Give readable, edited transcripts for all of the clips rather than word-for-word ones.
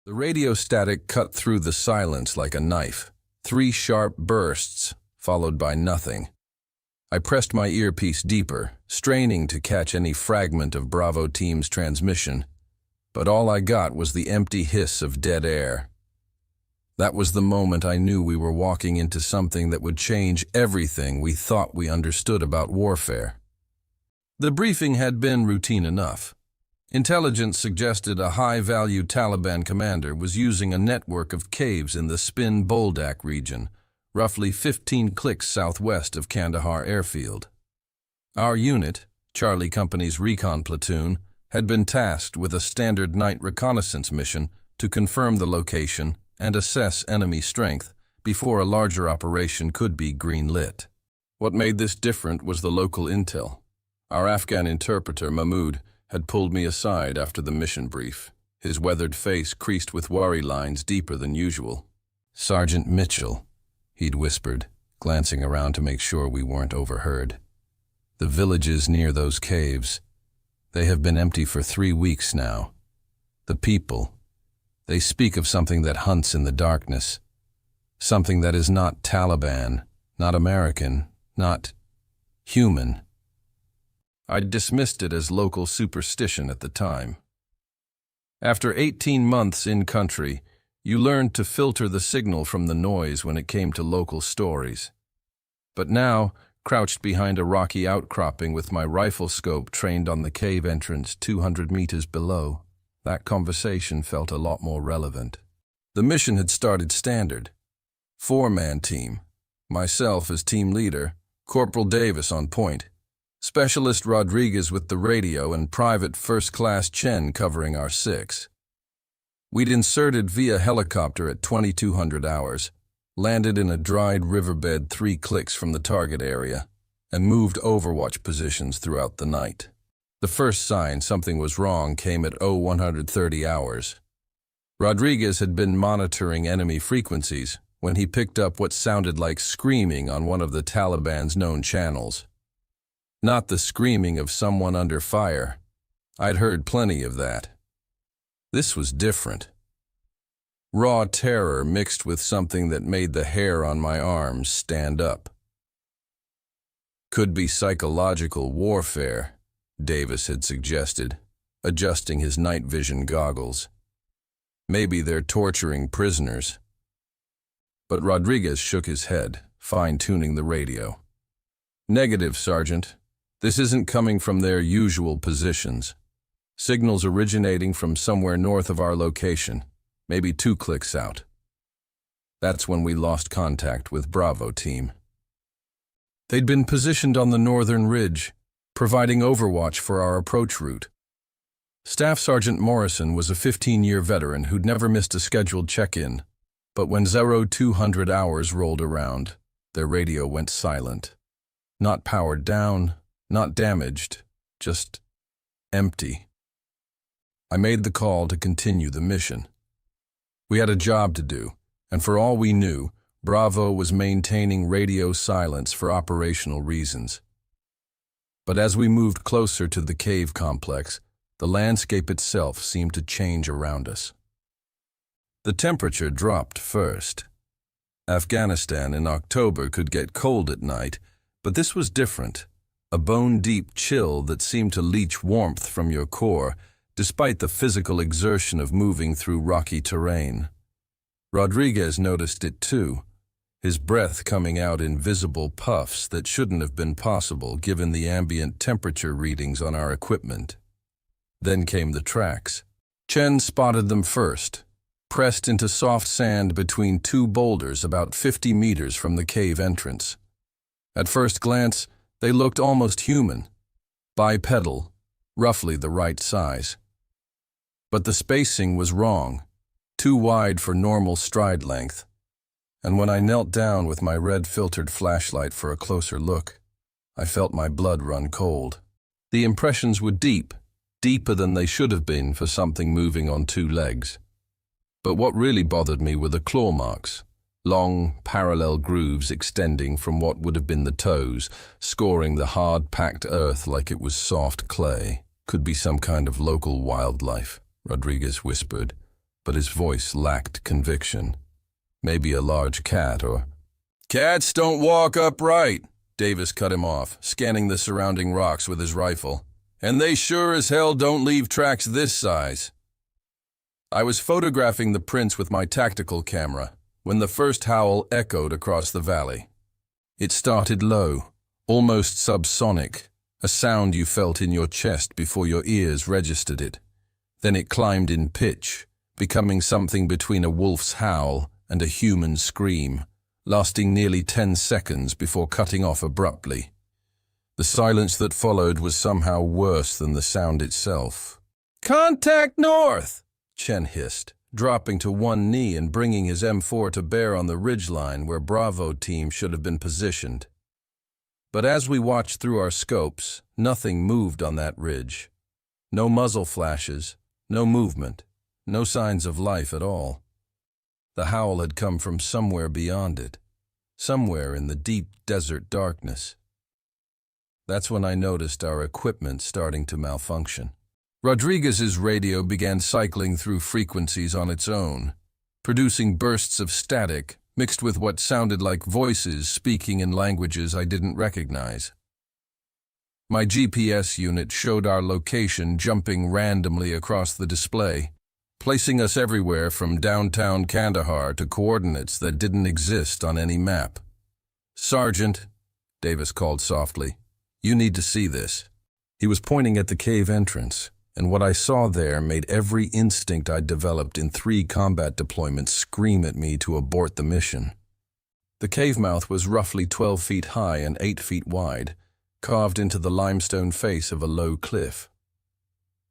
The radio static cut through the silence like a knife. 3 sharp bursts, followed by nothing. I pressed my earpiece deeper, straining to catch any fragment of Bravo Team's transmission, but all I got was the empty hiss of dead air. That was the moment I knew we were walking into something that would change everything we thought we understood about warfare. The briefing had been routine enough. Intelligence suggested a high-value Taliban commander was using a network of caves in the Spin Boldak region, roughly 15 clicks southwest of Kandahar airfield. Our unit, Charlie Company's recon platoon, had been tasked with a standard night reconnaissance mission to confirm the location and assess enemy strength before a larger operation could be green-lit. What made this different was the local intel. Our Afghan interpreter, Mahmoud, had pulled me aside after the mission brief, his weathered face creased with worry lines deeper than usual. "Sergeant Mitchell," he'd whispered, glancing around to make sure we weren't overheard. "The villages near those caves, they have been empty for 3 weeks now. The people, they speak of something that hunts in the darkness, something that is not Taliban, not American, not human." I dismissed it as local superstition at the time. After 18 months in country, you learned to filter the signal from the noise when it came to local stories. But now, crouched behind a rocky outcropping with my rifle scope trained on the cave entrance 200 meters below, that conversation felt a lot more relevant. The mission had started standard. 4-man team. Myself as team leader, Corporal Davis on point, Specialist Rodriguez with the radio, and Private First Class Chen covering our 6. We'd inserted via helicopter at 2200 hours, landed in a dried riverbed 3 clicks from the target area, and moved overwatch positions throughout the night. The first sign something was wrong came at 0130 hours. Rodriguez had been monitoring enemy frequencies when he picked up what sounded like screaming on one of the Taliban's known channels. Not the screaming of someone under fire. I'd heard plenty of that. This was different. Raw terror mixed with something that made the hair on my arms stand up. "Could be psychological warfare," Davis had suggested, adjusting his night vision goggles. "Maybe they're torturing prisoners." But Rodriguez shook his head, fine-tuning the radio. "Negative, Sergeant. This isn't coming from their usual positions. Signals originating from somewhere north of our location, maybe 2 clicks out." That's when we lost contact with Bravo Team. They'd been positioned on the northern ridge, providing overwatch for our approach route. Staff Sergeant Morrison was a 15-year veteran who'd never missed a scheduled check-in, but when 0200 hours rolled around, their radio went silent. Not powered down, not damaged, just empty. I made the call to continue the mission. We had a job to do, and for all we knew, Bravo was maintaining radio silence for operational reasons. But as we moved closer to the cave complex, the landscape itself seemed to change around us. The temperature dropped first. Afghanistan in October could get cold at night, but this was different. A bone-deep chill that seemed to leach warmth from your core, despite the physical exertion of moving through rocky terrain. Rodriguez noticed it too, his breath coming out in visible puffs that shouldn't have been possible given the ambient temperature readings on our equipment. Then came the tracks. Chen spotted them first, pressed into soft sand between 2 boulders about 50 meters from the cave entrance. At first glance, they looked almost human, bipedal, roughly the right size. But the spacing was wrong, too wide for normal stride length, and when I knelt down with my red-filtered flashlight for a closer look, I felt my blood run cold. The impressions were deep, deeper than they should have been for something moving on 2 legs. But what really bothered me were the claw marks. Long, parallel grooves extending from what would have been the toes, scoring the hard-packed earth like it was soft clay. "Could be some kind of local wildlife," Rodriguez whispered, but his voice lacked conviction. Maybe a large cat or... "Cats don't walk upright," Davis cut him off, scanning the surrounding rocks with his rifle. "And they sure as hell don't leave tracks this size." I was photographing the prints with my tactical camera when the first howl echoed across the valley. It started low, almost subsonic, a sound you felt in your chest before your ears registered it. Then it climbed in pitch, becoming something between a wolf's howl and a human scream, lasting nearly 10 seconds before cutting off abruptly. The silence that followed was somehow worse than the sound itself. "Contact north!" Chen hissed, dropping to one knee and bringing his M4 to bear on the ridgeline where Bravo team should have been positioned. But as we watched through our scopes, nothing moved on that ridge. No muzzle flashes, no movement, no signs of life at all. The howl had come from somewhere beyond it, somewhere in the deep desert darkness. That's when I noticed our equipment starting to malfunction. Rodriguez's radio began cycling through frequencies on its own, producing bursts of static mixed with what sounded like voices speaking in languages I didn't recognize. My GPS unit showed our location jumping randomly across the display, placing us everywhere from downtown Kandahar to coordinates that didn't exist on any map. "Sergeant," Davis called softly, "you need to see this." He was pointing at the cave entrance, and what I saw there made every instinct I'd developed in 3 combat deployments scream at me to abort the mission. The cave mouth was roughly 12 feet high and 8 feet wide, carved into the limestone face of a low cliff.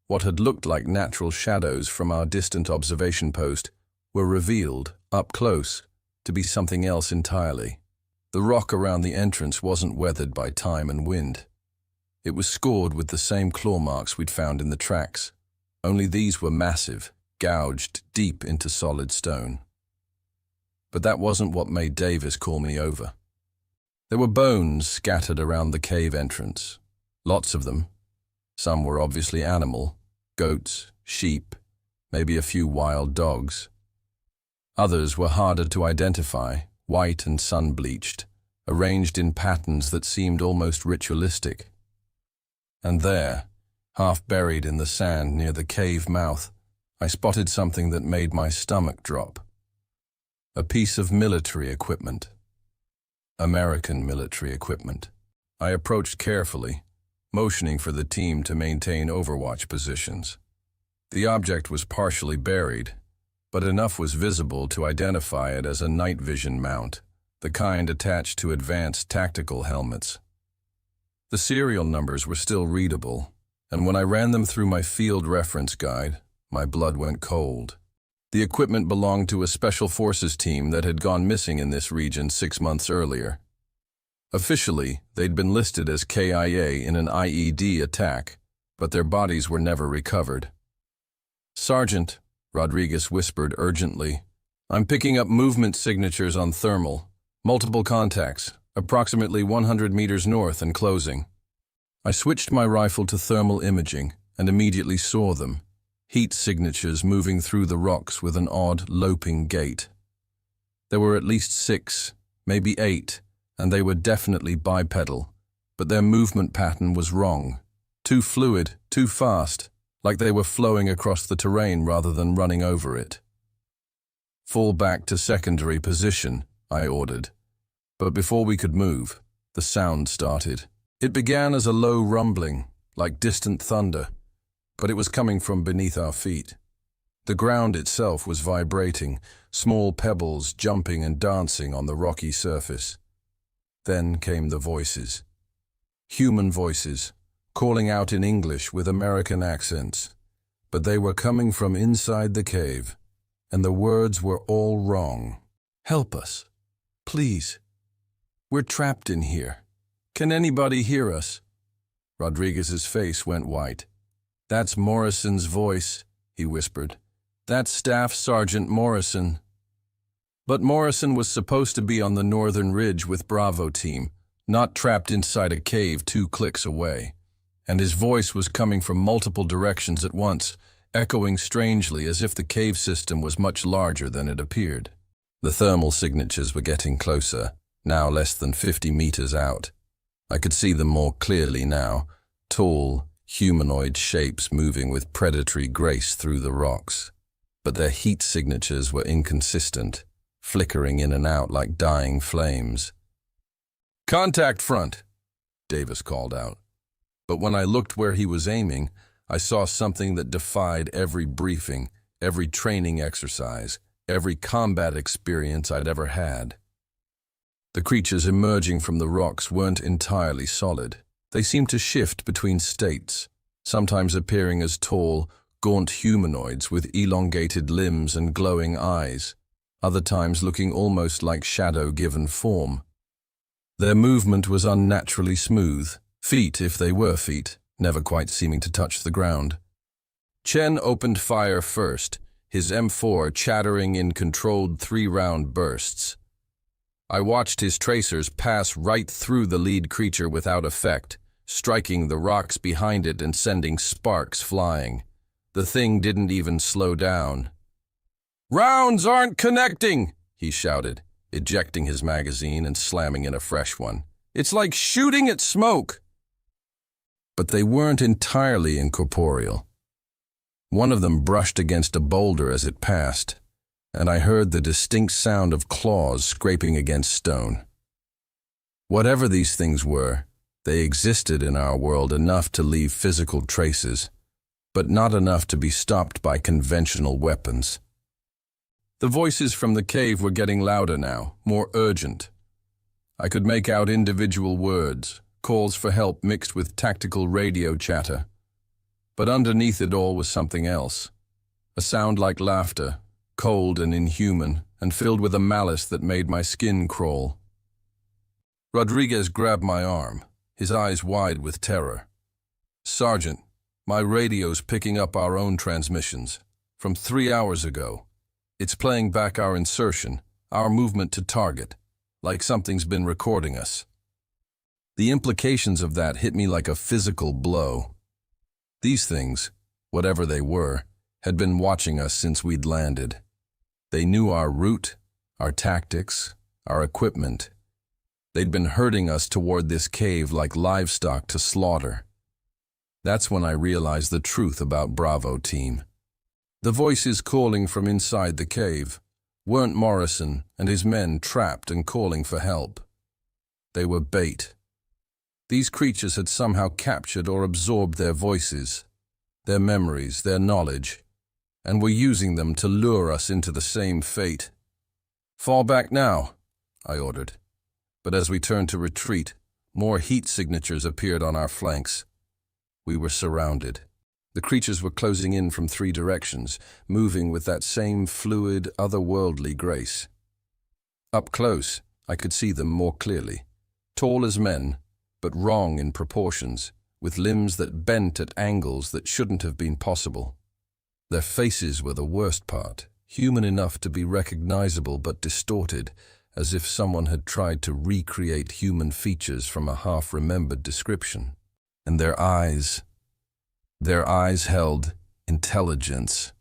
What had looked like natural shadows from our distant observation post were revealed, up close, to be something else entirely. The rock around the entrance wasn't weathered by time and wind. It was scored with the same claw marks we'd found in the tracks, only these were massive, gouged deep into solid stone. But that wasn't what made Davis call me over. There were bones scattered around the cave entrance, lots of them. Some were obviously animal, goats, sheep, maybe a few wild dogs. Others were harder to identify, white and sun-bleached, arranged in patterns that seemed almost ritualistic. And there, half buried in the sand near the cave mouth, I spotted something that made my stomach drop. A piece of military equipment. American military equipment. I approached carefully, motioning for the team to maintain overwatch positions. The object was partially buried, but enough was visible to identify it as a night vision mount, the kind attached to advanced tactical helmets. The serial numbers were still readable, and when I ran them through my field reference guide, my blood went cold. The equipment belonged to a special forces team that had gone missing in this region 6 months earlier. Officially, they'd been listed as KIA in an IED attack, but their bodies were never recovered. "Sergeant," Rodriguez whispered urgently, "I'm picking up movement signatures on thermal. Multiple contacts, approximately 100 meters north and closing." I switched my rifle to thermal imaging and immediately saw them, heat signatures moving through the rocks with an odd, loping gait. There were at least 6, maybe 8, and they were definitely bipedal, but their movement pattern was wrong. Too fluid, too fast, like they were flowing across the terrain rather than running over it. "Fall back to secondary position," I ordered. But before we could move, the sound started. It began as a low rumbling, like distant thunder, but it was coming from beneath our feet. The ground itself was vibrating, small pebbles jumping and dancing on the rocky surface. Then came the voices. Human voices, calling out in English with American accents. But they were coming from inside the cave, and the words were all wrong. "Help us. Please. We're trapped in here. Can anybody hear us?" Rodriguez's face went white. "That's Morrison's voice," he whispered. "That's Staff Sergeant Morrison." But Morrison was supposed to be on the northern ridge with Bravo team, not trapped inside a cave 2 clicks away. And his voice was coming from multiple directions at once, echoing strangely as if the cave system was much larger than it appeared. The thermal signatures were getting closer, now less than 50 meters out. I could see them more clearly now, tall, humanoid shapes moving with predatory grace through the rocks. But their heat signatures were inconsistent, flickering in and out like dying flames. "Contact front," Davis called out. But when I looked where he was aiming, I saw something that defied every briefing, every training exercise, every combat experience I'd ever had. The creatures emerging from the rocks weren't entirely solid. They seemed to shift between states, sometimes appearing as tall, gaunt humanoids with elongated limbs and glowing eyes, other times looking almost like shadow-given form. Their movement was unnaturally smooth, feet if they were feet, never quite seeming to touch the ground. Chen opened fire first, his M4 chattering in controlled 3-round bursts. I watched his tracers pass right through the lead creature without effect, striking the rocks behind it and sending sparks flying. The thing didn't even slow down. "Rounds aren't connecting!" he shouted, ejecting his magazine and slamming in a fresh one. "It's like shooting at smoke!" But they weren't entirely incorporeal. One of them brushed against a boulder as it passed, and I heard the distinct sound of claws scraping against stone. Whatever these things were, they existed in our world enough to leave physical traces, but not enough to be stopped by conventional weapons. The voices from the cave were getting louder now, more urgent. I could make out individual words, calls for help mixed with tactical radio chatter. But underneath it all was something else, a sound like laughter, cold and inhuman, and filled with a malice that made my skin crawl. Rodriguez grabbed my arm, his eyes wide with terror. "Sergeant, my radio's picking up our own transmissions, from 3 hours ago. It's playing back our insertion, our movement to target, like something's been recording us." The implications of that hit me like a physical blow. These things, whatever they were, had been watching us since we'd landed. They knew our route, our tactics, our equipment. They'd been herding us toward this cave like livestock to slaughter. That's when I realized the truth about Bravo Team. The voices calling from inside the cave weren't Morrison and his men trapped and calling for help. They were bait. These creatures had somehow captured or absorbed their voices, their memories, their knowledge, and were using them to lure us into the same fate. "Fall back now," I ordered. But as we turned to retreat, more heat signatures appeared on our flanks. We were surrounded. The creatures were closing in from 3 directions, moving with that same fluid, otherworldly grace. Up close, I could see them more clearly. Tall as men, but wrong in proportions, with limbs that bent at angles that shouldn't have been possible. Their faces were the worst part, human enough to be recognizable but distorted, as if someone had tried to recreate human features from a half-remembered description. And their eyes held intelligence.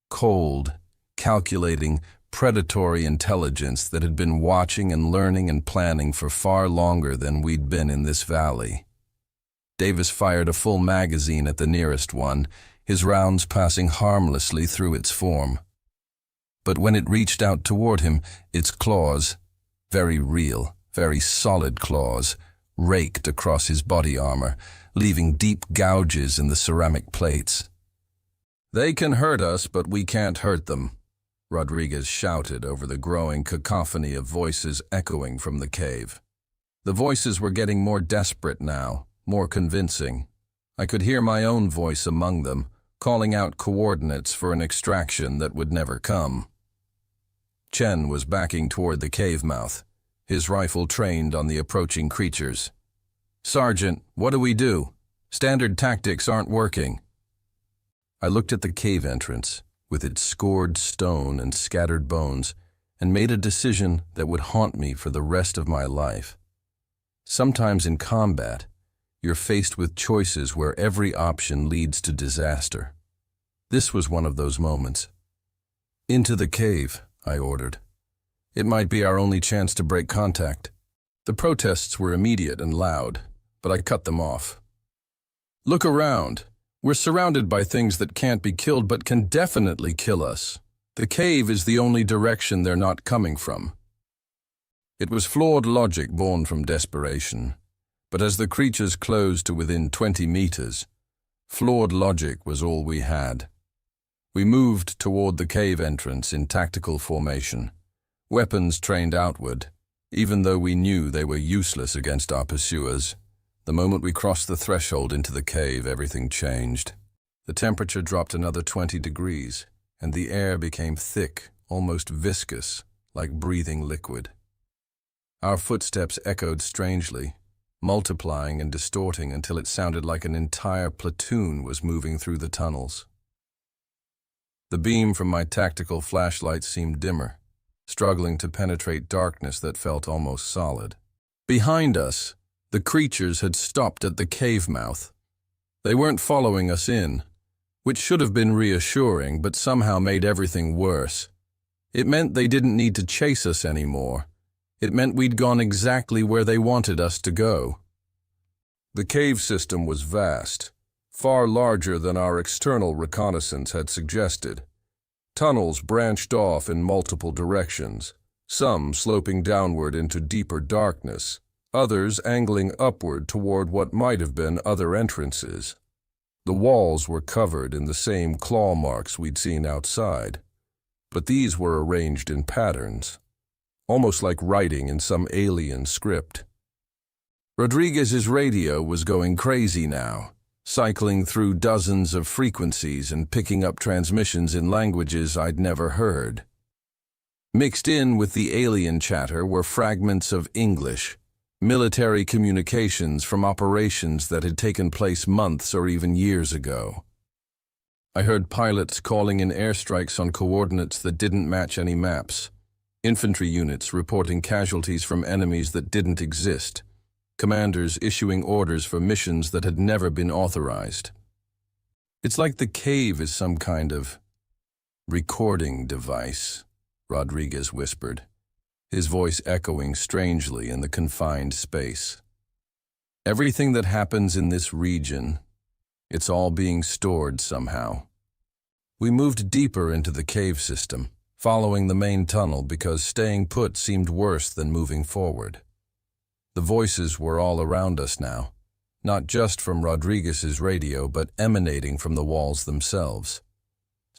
Cold, calculating, predatory intelligence that had been watching and learning and planning for far longer than we'd been in this valley. Davis fired a full magazine at the nearest one, his rounds passing harmlessly through its form. But when it reached out toward him, its claws, very real, very solid claws, raked across his body armor, leaving deep gouges in the ceramic plates. "They can hurt us, but we can't hurt them," Rodriguez shouted over the growing cacophony of voices echoing from the cave. The voices were getting more desperate now, more convincing. I could hear my own voice among them, calling out coordinates for an extraction that would never come. Chen was backing toward the cave mouth, his rifle trained on the approaching creatures. "Sergeant, what do we do? Standard tactics aren't working." I looked at the cave entrance, with its scored stone and scattered bones, and made a decision that would haunt me for the rest of my life. Sometimes in combat, you're faced with choices where every option leads to disaster. This was one of those moments. "Into the cave," I ordered. It might be our only chance to break contact. The protests were immediate and loud, but I cut them off. "Look around. We're surrounded by things that can't be killed but can definitely kill us. The cave is the only direction they're not coming from." It was flawed logic born from desperation, but as the creatures closed to within 20 meters, flawed logic was all we had. We moved toward the cave entrance in tactical formation, weapons trained outward, even though we knew they were useless against our pursuers. The moment we crossed the threshold into the cave, everything changed. The temperature dropped another 20 degrees, and the air became thick, almost viscous, like breathing liquid. Our footsteps echoed strangely, multiplying and distorting until it sounded like an entire platoon was moving through the tunnels. The beam from my tactical flashlight seemed dimmer, struggling to penetrate darkness that felt almost solid. Behind us, the creatures had stopped at the cave mouth. They weren't following us in, which should have been reassuring, but somehow made everything worse. It meant they didn't need to chase us anymore. It meant we'd gone exactly where they wanted us to go. The cave system was vast, far larger than our external reconnaissance had suggested. Tunnels branched off in multiple directions, some sloping downward into deeper darkness, others angling upward toward what might have been other entrances. The walls were covered in the same claw marks we'd seen outside, but these were arranged in patterns, almost like writing in some alien script. Rodriguez's radio was going crazy now, cycling through dozens of frequencies and picking up transmissions in languages I'd never heard. Mixed in with the alien chatter were fragments of English, military communications from operations that had taken place months or even years ago. I heard pilots calling in airstrikes on coordinates that didn't match any maps, infantry units reporting casualties from enemies that didn't exist, commanders issuing orders for missions that had never been authorized. "It's like the cave is some kind of recording device," Rodriguez whispered, his voice echoing strangely in the confined space. "Everything that happens in this region, it's all being stored somehow." We moved deeper into the cave system, following the main tunnel because staying put seemed worse than moving forward. The voices were all around us now, not just from Rodriguez's radio, but emanating from the walls themselves.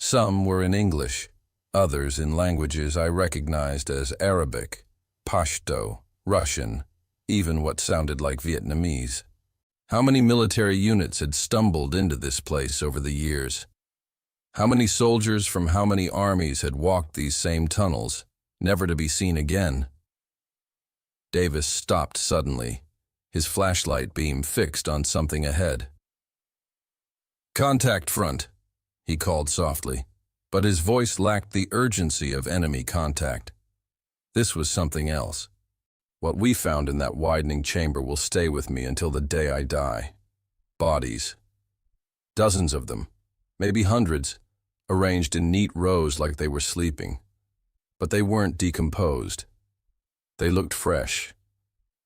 Some were in English, others in languages I recognized as Arabic, Pashto, Russian, even what sounded like Vietnamese. How many military units had stumbled into this place over the years? How many soldiers from how many armies had walked these same tunnels, never to be seen again? Davis stopped suddenly, his flashlight beam fixed on something ahead. "Contact front," he called softly, but his voice lacked the urgency of enemy contact. This was something else. What we found in that widening chamber will stay with me until the day I die. Bodies. Dozens of them, maybe hundreds, arranged in neat rows like they were sleeping. But they weren't decomposed. They looked fresh,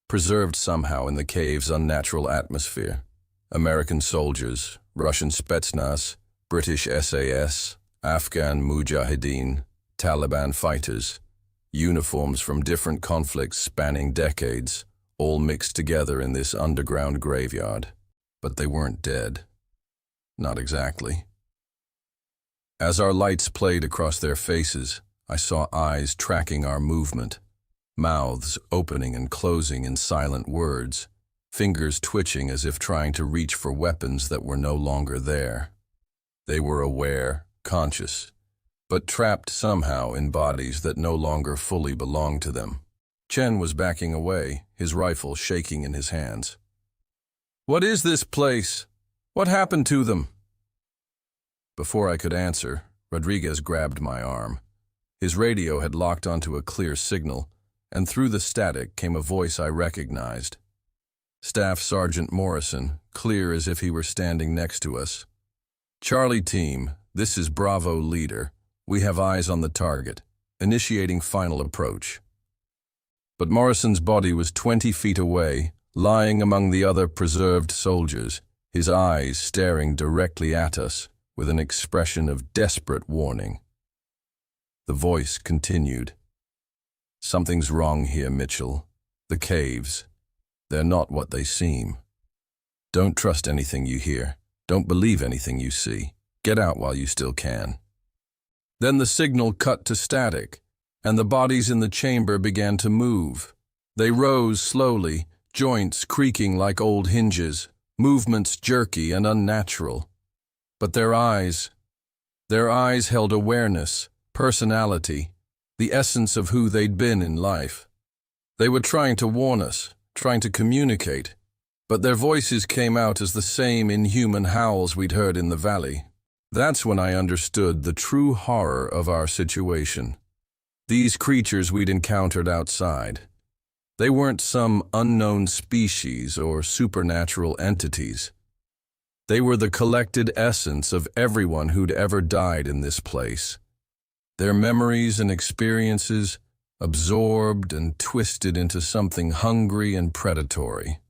preserved somehow in the cave's unnatural atmosphere. American soldiers, Russian Spetsnaz, British SAS, Afghan Mujahideen, Taliban fighters, uniforms from different conflicts spanning decades, all mixed together in this underground graveyard. But they weren't dead. Not exactly. As our lights played across their faces, I saw eyes tracking our movement, mouths opening and closing in silent words, fingers twitching as if trying to reach for weapons that were no longer there. They were aware, conscious, but trapped somehow in bodies that no longer fully belonged to them. Chen was backing away, his rifle shaking in his hands. "What is this place? What happened to them?" Before I could answer, Rodriguez grabbed my arm. His radio had locked onto a clear signal, and through the static came a voice I recognized. Staff Sergeant Morrison, clear as if he were standing next to us. "Charlie team, this is Bravo Leader. We have eyes on the target. Initiating final approach. But Morrison's body was 20 feet away, lying among the other preserved soldiers, his eyes staring directly at us with an expression of desperate warning. The voice continued. Something's wrong here, Mitchell. The caves. They're not what they seem. Don't trust anything you hear. Don't believe anything you see. Get out while you still can. Then the signal cut to static, and the bodies in the chamber began to move. They rose slowly, joints creaking like old hinges, movements jerky and unnatural. But their eyes held awareness, personality, the essence of who they'd been in life. They were trying to warn us, trying to communicate, but their voices came out as the same inhuman howls we'd heard in the valley. That's when I understood the true horror of our situation. These creatures we'd encountered outside. They weren't some unknown species or supernatural entities. They were the collected essence of everyone who'd ever died in this place. Their memories and experiences absorbed and twisted into something hungry and predatory.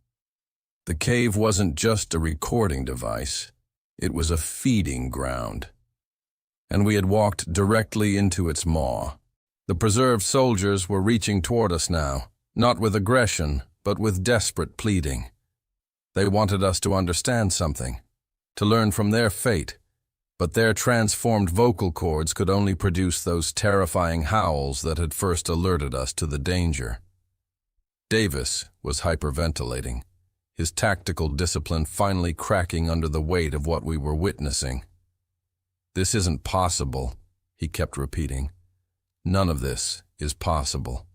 The cave wasn't just a recording device. It was a feeding ground. And we had walked directly into its maw. The preserved soldiers were reaching toward us now, not with aggression, but with desperate pleading. They wanted us to understand something, to learn from their fate, but their transformed vocal cords could only produce those terrifying howls that had first alerted us to the danger. Davis was hyperventilating, his tactical discipline finally cracking under the weight of what we were witnessing. "This isn't possible," he kept repeating. "None of this is possible."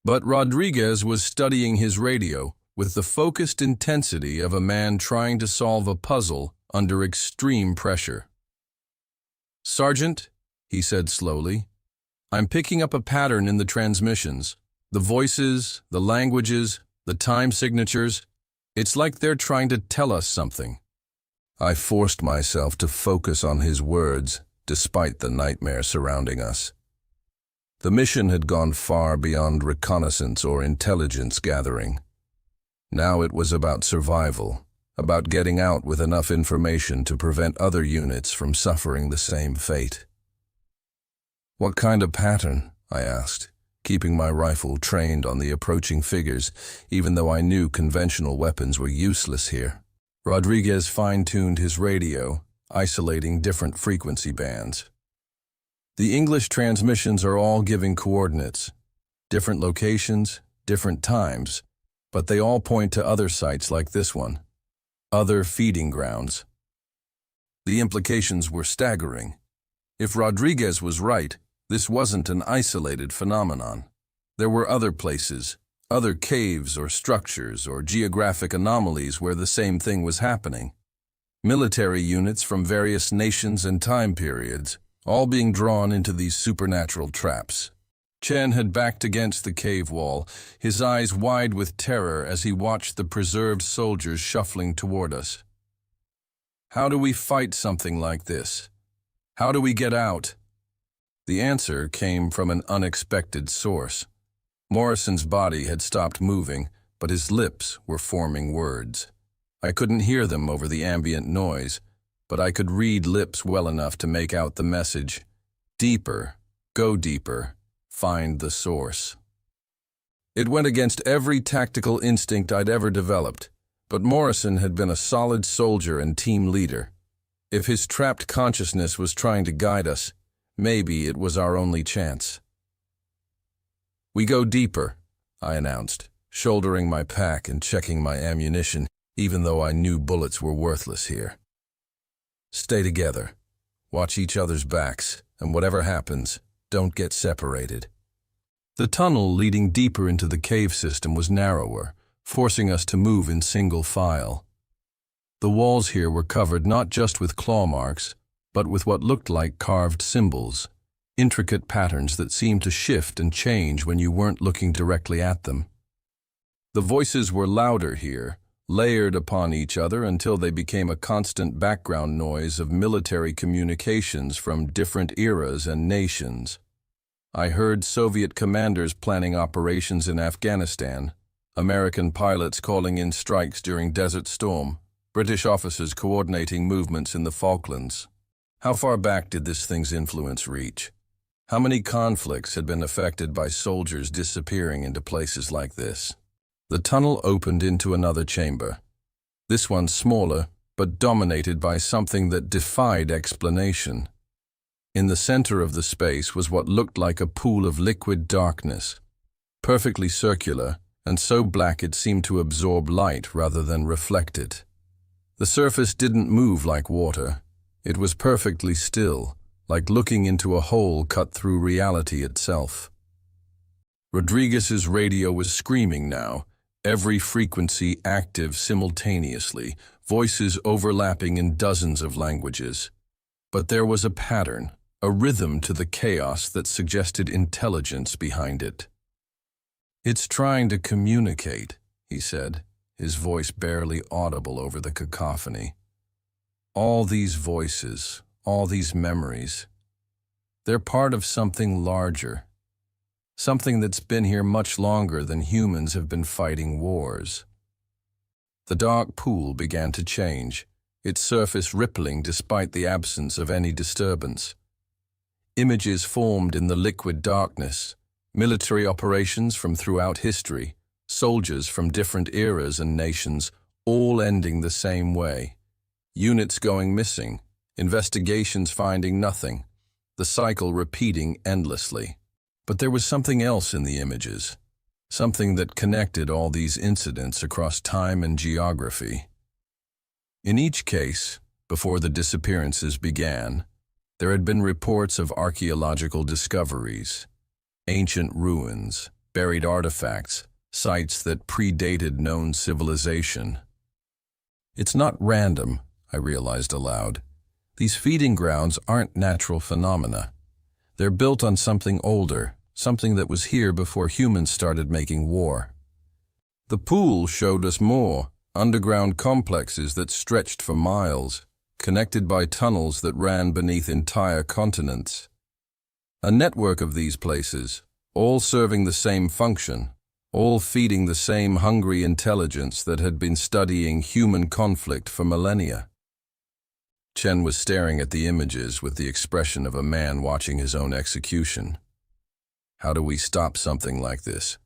But Rodriguez was studying his radio with the focused intensity of a man trying to solve a puzzle under extreme pressure. "Sergeant," he said slowly, "I'm picking up a pattern in the transmissions. The voices, the languages, the time signatures. It's like they're trying to tell us something." I forced myself to focus on his words, despite the nightmare surrounding us. The mission had gone far beyond reconnaissance or intelligence gathering. Now it was about survival, about getting out with enough information to prevent other units from suffering the same fate. "What kind of pattern?" I asked, keeping my rifle trained on the approaching figures, even though I knew conventional weapons were useless here. Rodriguez fine-tuned his radio, isolating different frequency bands. "The English transmissions are all giving coordinates, different locations, different times, but they all point to other sites like this one, other feeding grounds." The implications were staggering. If Rodriguez was right, this wasn't an isolated phenomenon. There were other places, other caves or structures or geographic anomalies where the same thing was happening. Military units from various nations and time periods, all being drawn into these supernatural traps. Chen had backed against the cave wall, his eyes wide with terror as he watched the preserved soldiers shuffling toward us. "How do we fight something like this? How do we get out?" The answer came from an unexpected source. Morrison's body had stopped moving, but his lips were forming words. I couldn't hear them over the ambient noise, but I could read lips well enough to make out the message: "Deeper, go deeper, find the source." It went against every tactical instinct I'd ever developed, but Morrison had been a solid soldier and team leader. If his trapped consciousness was trying to guide us, maybe it was our only chance. "We go deeper," I announced, shouldering my pack and checking my ammunition, even though I knew bullets were worthless here. "Stay together, watch each other's backs, and whatever happens, don't get separated." The tunnel leading deeper into the cave system was narrower, forcing us to move in single file. The walls here were covered not just with claw marks, but with what looked like carved symbols, intricate patterns that seemed to shift and change when you weren't looking directly at them. The voices were louder here, layered upon each other until they became a constant background noise of military communications from different eras and nations. I heard Soviet commanders planning operations in Afghanistan, American pilots calling in strikes during Desert Storm, British officers coordinating movements in the Falklands. How far back did this thing's influence reach? How many conflicts had been affected by soldiers disappearing into places like this? The tunnel opened into another chamber. This one smaller, but dominated by something that defied explanation. In the center of the space was what looked like a pool of liquid darkness, perfectly circular, and so black it seemed to absorb light rather than reflect it. The surface didn't move like water. It was perfectly still, like looking into a hole cut through reality itself. Rodriguez's radio was screaming now, every frequency active simultaneously, voices overlapping in dozens of languages. But there was a pattern, a rhythm to the chaos that suggested intelligence behind it. "It's trying to communicate," he said, his voice barely audible over the cacophony. "All these voices, all these memories, they're part of something larger. Something that's been here much longer than humans have been fighting wars." The dark pool began to change, its surface rippling despite the absence of any disturbance. Images formed in the liquid darkness, military operations from throughout history, soldiers from different eras and nations, all ending the same way. Units going missing, investigations finding nothing, the cycle repeating endlessly. But there was something else in the images, something that connected all these incidents across time and geography. In each case, before the disappearances began, there had been reports of archaeological discoveries, ancient ruins, buried artifacts, sites that predated known civilization. "It's not random," I realized aloud. "These feeding grounds aren't natural phenomena. They're built on something older, something that was here before humans started making war." The pool showed us more, underground complexes that stretched for miles, connected by tunnels that ran beneath entire continents. A network of these places, all serving the same function, all feeding the same hungry intelligence that had been studying human conflict for millennia. Chen was staring at the images with the expression of a man watching his own execution. "How do we stop something like this?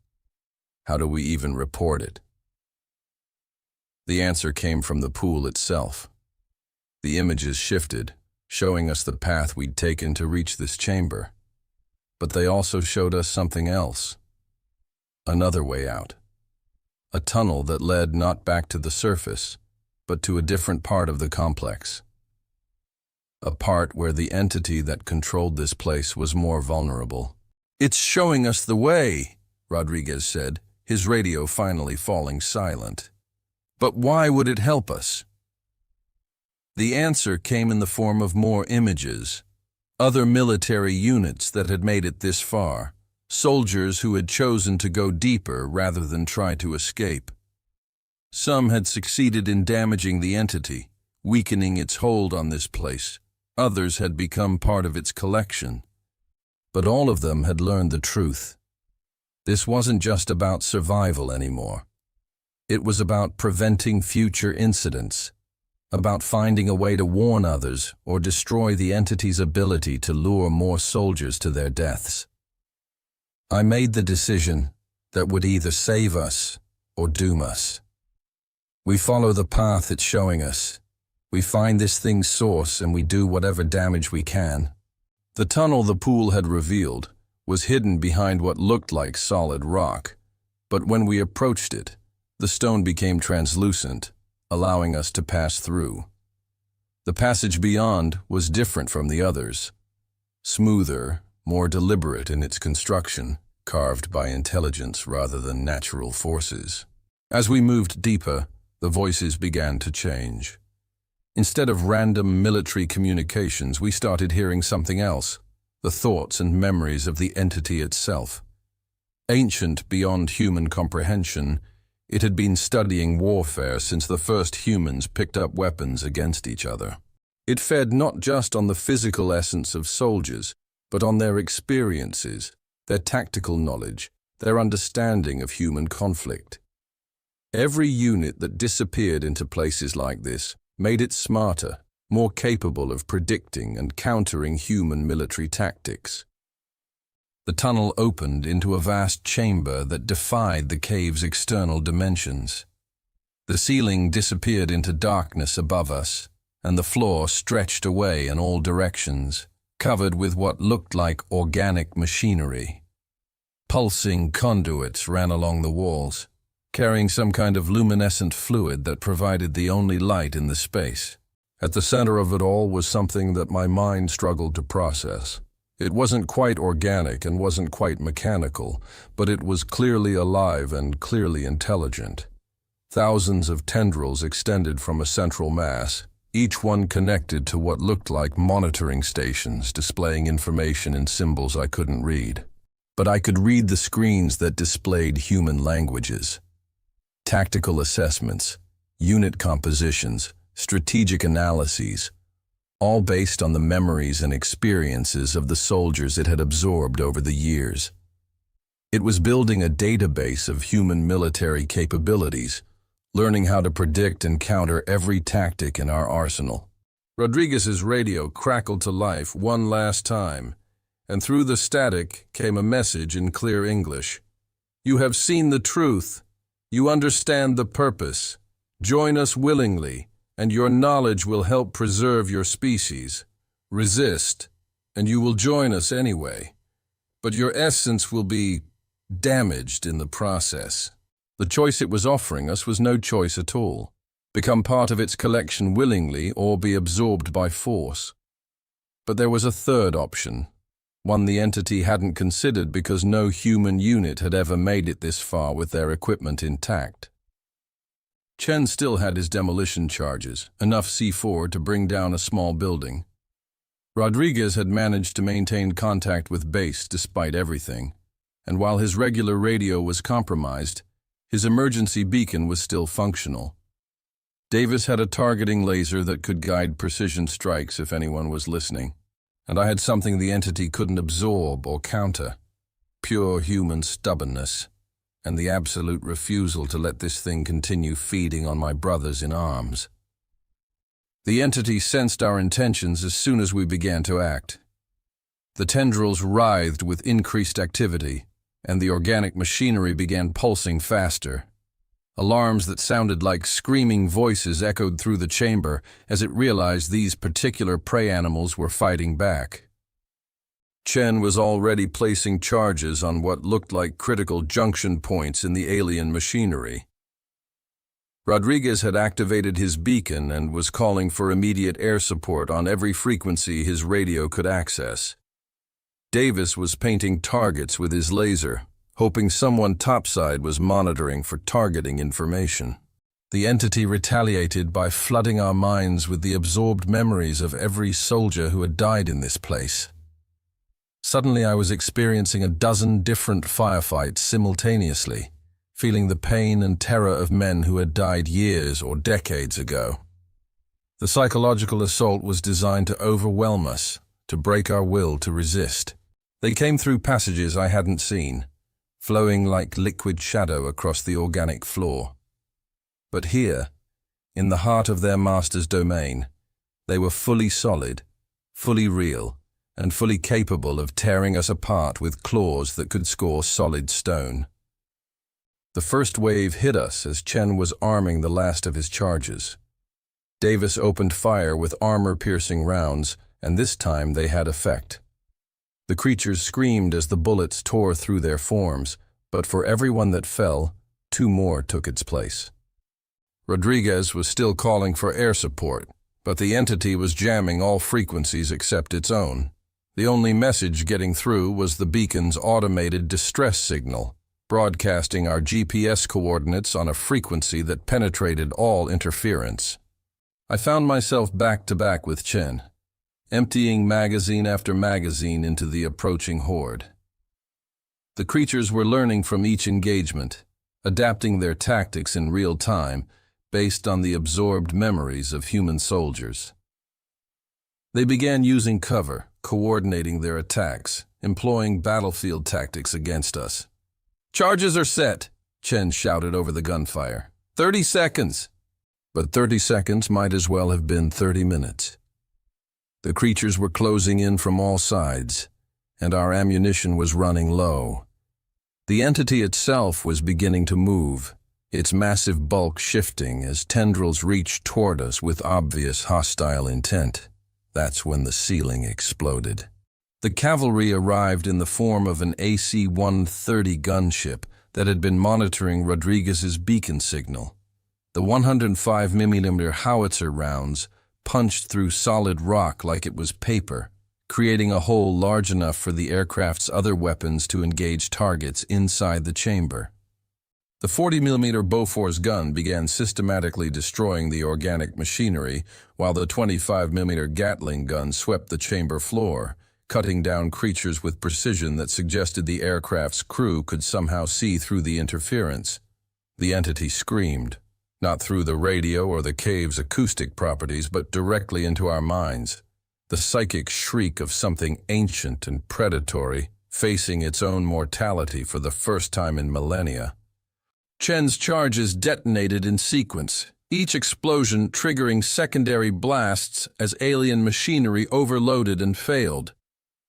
How do we even report it?" The answer came from the pool itself. The images shifted, showing us the path we'd taken to reach this chamber. But they also showed us something else. Another way out. A tunnel that led not back to the surface, but to a different part of the complex. A part where the entity that controlled this place was more vulnerable. "It's showing us the way," Rodriguez said, his radio finally falling silent. "But why would it help us?" The answer came in the form of more images, other military units that had made it this far, soldiers who had chosen to go deeper rather than try to escape. Some had succeeded in damaging the entity, weakening its hold on this place. Others had become part of its collection. But all of them had learned the truth. This wasn't just about survival anymore. It was about preventing future incidents, about finding a way to warn others or destroy the entity's ability to lure more soldiers to their deaths. I made the decision that would either save us or doom us. We follow the path it's showing us. We find this thing's source and we do whatever damage we can. The tunnel the pool had revealed was hidden behind what looked like solid rock, but when we approached it, the stone became translucent, allowing us to pass through. The passage beyond was different from the others. Smoother, more deliberate in its construction, carved by intelligence rather than natural forces. As we moved deeper, the voices began to change. Instead of random military communications, we started hearing something else, the thoughts and memories of the entity itself. Ancient beyond human comprehension, It had been studying warfare since the first humans picked up weapons against each other. It fed not just on the physical essence of soldiers, but on their experiences, their tactical knowledge, their understanding of human conflict. Every unit that disappeared into places like this made it smarter, more capable of predicting and countering human military tactics. The tunnel opened into a vast chamber that defied the cave's external dimensions. The ceiling disappeared into darkness above us, and the floor stretched away in all directions, covered with what looked like organic machinery. Pulsing conduits ran along the walls, carrying some kind of luminescent fluid that provided the only light in the space. At the center of it all was something that my mind struggled to process. It wasn't quite organic and wasn't quite mechanical, but it was clearly alive and clearly intelligent. Thousands of tendrils extended from a central mass, each one connected to what looked like monitoring stations displaying information in symbols I couldn't read. But I could read the screens that displayed human languages. Tactical assessments, unit compositions, strategic analyses, all based on the memories and experiences of the soldiers it had absorbed over the years. It was building a database of human military capabilities, learning how to predict and counter every tactic in our arsenal. Rodriguez's radio crackled to life one last time, and through the static came a message in clear English. "You have seen the truth. You understand the purpose. Join us willingly, and your knowledge will help preserve your species. Resist, and you will join us anyway. But your essence will be damaged in the process." The choice it was offering us was no choice at all. Become part of its collection willingly or be absorbed by force. But there was a third option, one the entity hadn't considered because no human unit had ever made it this far with their equipment intact. Chen still had his demolition charges, enough C4 to bring down a small building. Rodriguez had managed to maintain contact with base despite everything, and while his regular radio was compromised, his emergency beacon was still functional. Davis had a targeting laser that could guide precision strikes if anyone was listening, and I had something the entity couldn't absorb or counter: pure human stubbornness, and the absolute refusal to let this thing continue feeding on my brothers in arms. The entity sensed our intentions as soon as we began to act. The tendrils writhed with increased activity, and the organic machinery began pulsing faster. Alarms that sounded like screaming voices echoed through the chamber as it realized these particular prey animals were fighting back. Chen was already placing charges on what looked like critical junction points in the alien machinery. Rodriguez had activated his beacon and was calling for immediate air support on every frequency his radio could access. Davis was painting targets with his laser, hoping someone topside was monitoring for targeting information. The entity retaliated by flooding our minds with the absorbed memories of every soldier who had died in this place. Suddenly I was experiencing a dozen different firefights simultaneously, feeling the pain and terror of men who had died years or decades ago. The psychological assault was designed to overwhelm us, to break our will to resist. They came through passages I hadn't seen, flowing like liquid shadow across the organic floor. But here, in the heart of their master's domain, they were fully solid, fully real, and fully capable of tearing us apart with claws that could score solid stone. The first wave hit us as Chen was arming the last of his charges. Davis opened fire with armor-piercing rounds, and this time they had effect. The creatures screamed as the bullets tore through their forms, but for every one that fell, 2 more took its place. Rodriguez was still calling for air support, but the entity was jamming all frequencies except its own. The only message getting through was the beacon's automated distress signal, broadcasting our GPS coordinates on a frequency that penetrated all interference. I found myself back to back with Chen, emptying magazine after magazine into the approaching horde. The creatures were learning from each engagement, adapting their tactics in real time based on the absorbed memories of human soldiers. They began using cover, coordinating their attacks, employing battlefield tactics against us. "Charges are set," Chen shouted over the gunfire. 30 seconds. But 30 seconds might as well have been 30 minutes. The creatures were closing in from all sides, and our ammunition was running low. The entity itself was beginning to move, its massive bulk shifting as tendrils reached toward us with obvious hostile intent. That's when the ceiling exploded. The cavalry arrived in the form of an AC-130 gunship that had been monitoring Rodriguez's beacon signal. The 105mm howitzer rounds punched through solid rock like it was paper, creating a hole large enough for the aircraft's other weapons to engage targets inside the chamber. The 40mm Bofors gun began systematically destroying the organic machinery, while the 25mm Gatling gun swept the chamber floor, cutting down creatures with precision that suggested the aircraft's crew could somehow see through the interference. The entity screamed, not through the radio or the cave's acoustic properties, but directly into our minds. The psychic shriek of something ancient and predatory, facing its own mortality for the first time in millennia. Chen's charges detonated in sequence, each explosion triggering secondary blasts as alien machinery overloaded and failed.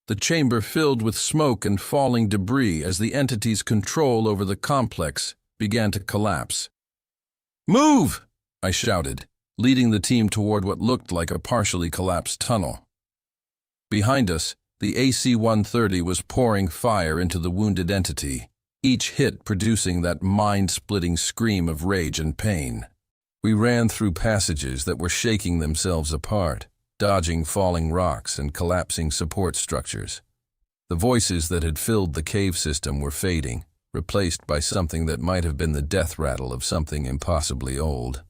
The chamber filled with smoke and falling debris as the entity's control over the complex began to collapse. "Move!" I shouted, leading the team toward what looked like a partially collapsed tunnel. Behind us, the AC-130 was pouring fire into the wounded entity, each hit producing that mind-splitting scream of rage and pain. We ran through passages that were shaking themselves apart, dodging falling rocks and collapsing support structures. The voices that had filled the cave system were fading, replaced by something that might have been the death rattle of something impossibly old.